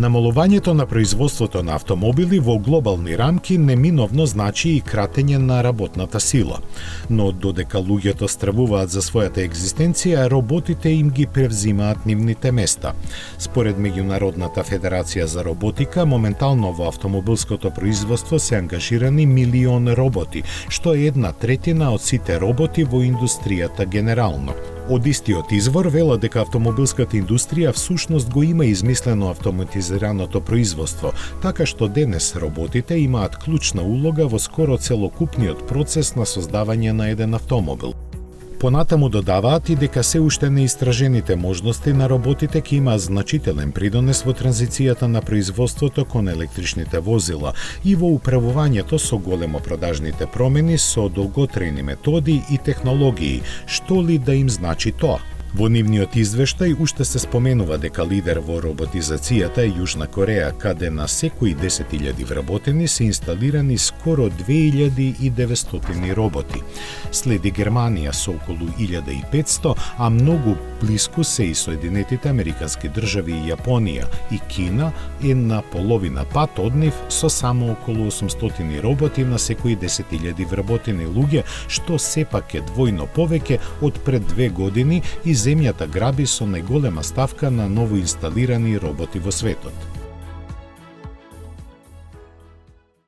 Намалувањето на производството на автомобили во глобални рамки неминовно значи и кратење на работната сила. Но додека луѓето стравуваат за својата екзистенција, роботите им ги превзимаат нивните места. Според Меѓународната федерација за роботика, моментално во автомобилското производство се ангажирани 1 милион роботи, што е 1/3 од сите роботи во индустријата генерално. Од истиот извор велат дека автомобилската индустрија всушност го има измислено автоматизираното производство, така што денес роботите имаат клучна улога во скоро целокупниот процес на создавање на еден автомобил. Понатаму додаваат и дека се уште неистражените можности на роботите ќе имаат значителен придонес во транзицијата на производството кон електричните возила и во управувањето со големо продажните промени со долготрајни методи и технологии, што ли да им значи тоа. Во нивниот извештај уште се споменува дека лидер во роботизацијата е Јужна Кореја, каде на секои 10.000 вработени се инсталирани скоро 2.900 роботи. Следи Германија со околу 1.500, а многу блиску се и Соединетите Американски држави и Јапонија, и Кина е на половина пат од нив со само околу 800 роботи на секои 10.000 вработени луѓе, што сепак е двојно повеќе од пред 2 години и земјата граби со најголема ставка на новоинсталирани роботи во светот.